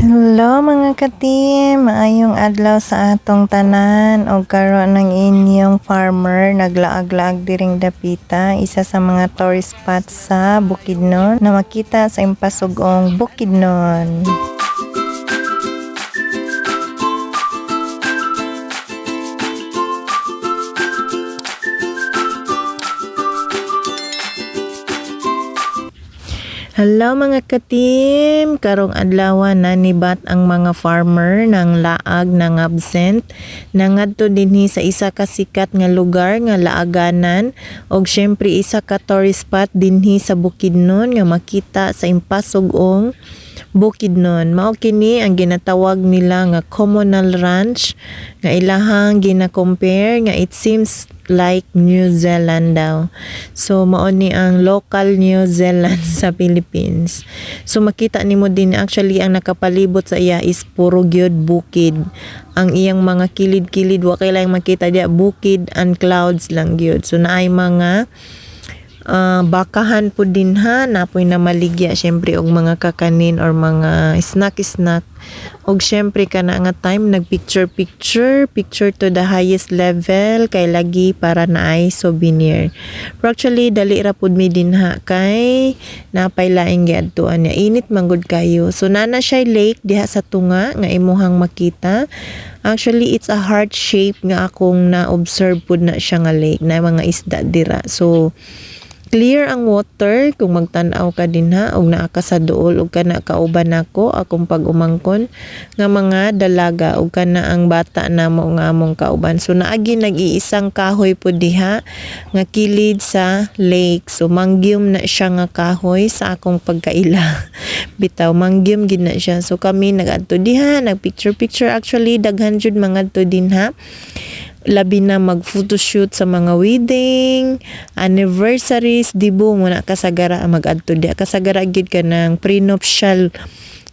Hello mga ka-team, maayong adlaw sa atong tanan o karon ng inyong farmer naglaag-laag diring dapita, isa sa mga tourist spot sa Bukidnon na makita sa impasugong Bukidnon. Hello mga ka-team, karong adlaw na nibat ang mga farmer ng laag ng absent nangadto dinhi sa isa ka sikat nga lugar nga laaganan og syempre isa ka tourist spot dinhi sa Bukidnon nga makita sa impasugong Bukidnon. Mao kini ang ginatawag nila nga communal ranch nga ilahang gina-compare nga it seems like New Zealand daw. So mao ni ang local New Zealand sa Philippines. So makita nimo din actually ang nakapalibot sa iya is puro gyud bukid. Ang iyang mga kilid-kilid wa kay lang makita dia bukid and clouds lang gyud. So naay mga bakahan po din ha, napoy na maligya syempre og mga kakanin or mga snack og syempre kana nga time nag picture to the highest level kay lagi para naay souvenir. Pero actually dali ra pud mi din ha kay napay laing giadtuan niya, init manggod kayo. So nana siya lake diha sa tunga nga imuhang makita. Actually it's a heart shape nga akong na observe pud na siya nga lake na mga isda dira. So clear ang water kung magtan-aw ka din ha og naa ka sa duol og kana kauban nako akong pag-umangkon nga mga dalaga og kana ang bata namo nga among kauban. So naagi nag-iisang kahoy po diha nga kilid sa lake. So mangyum na siya nga kahoy sa akong pagkaila. Bitaw mangyum gid na siya. So kami nagadto diha nag picture actually daghan jud mangadto din ha. Labi na mag photoshoot sa mga wedding, anniversaries, dibo mo na kasagara mag-adto di. Kasagara gid ka ng prenuptial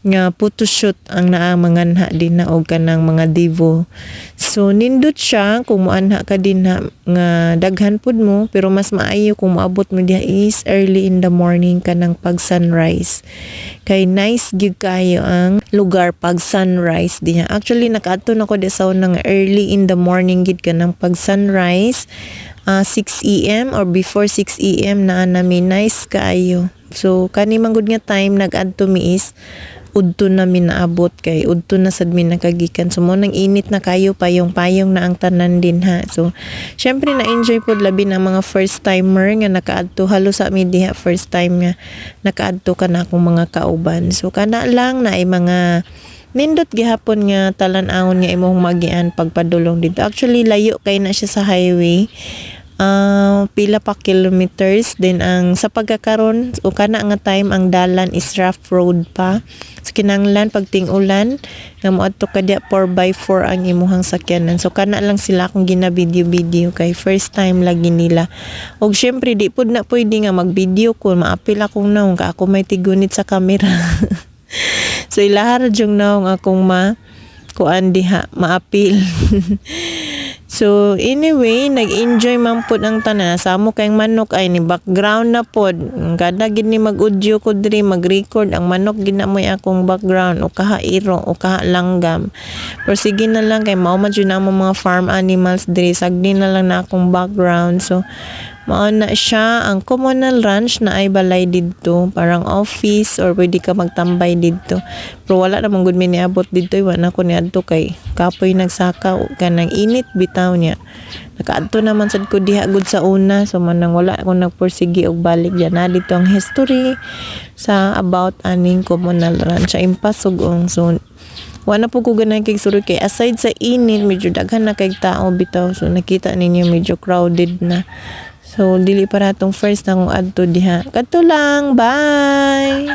nga photoshoot ang naa manganha din na og kanang mga divo. So nindot siya kung moanha ka din ha nga daghan pud mo, pero mas maayo kung moabot mo diha is early in the morning kanang pag sunrise. Kay nice gyud kayo ang lugar pag sunrise diha. Actually nakaadto na ko di sa unang early in the morning gid kanang pag sunrise. 6 AM or before 6 AM na namin nice kaayo. So kani manggod nga time nag-adto mi is udto na mi naabot kay udto na sad mi nakagikan. So mo nang init na kayo payong na ang tanan din ha. So syempre na enjoy pud labi na mga first timer nga nakaadto halos sa mi diha first time nga nakaadto ka na akong mga kauban. So kana lang na ay mga nindot gihapon nga talan-awon nga imong magian pagpadulong dito. Actually layo kay na siya sa highway. Pila pa kilometers din ang sa pagkakaron o kana nga time ang dalan is rough road pa. So kinanglan pag ting-ulan nga moadto ka dia 4x4 ang imuhang sakyanan. So kana lang sila akong gina-video kay first time lagi nila. Og syempre di pud na pwede nga mag-video ko, maapil akong naong ka ako may tigunit sa camera. So ilahar jung naong akong kuan diha maapil. So anyway, nag-enjoy man pud ang tanan. Samo kayong manok ay ni background na pod. Kada gid ni mag-audio ko diri, mag-record ang manok gid na moy akong background o kahairo o kahalanggam. Pero sige na lang kay mao man jud na mga farm animals diri, sagdi na lang na akong background. So mao na siya ang communal ranch na ay balay didto, parang office or pwede ka magtambay didto. Pero wala namang gud mi niabot didto, wala ko niadto kay kapoy nagsaka kanang init bitaw niya. Nakaadto naman sad ko diha gud sa una, so manang wala ko nagpursige og balik diyan na dito ang history sa about aning communal ranch sa impasugong. So wala po ko ganang kay suro kay aside sa init medyo daghan na kay tao bitaw. So nakita ninyo medyo crowded na. So dili para tong first na kong adto diha. Kadto lang, bye.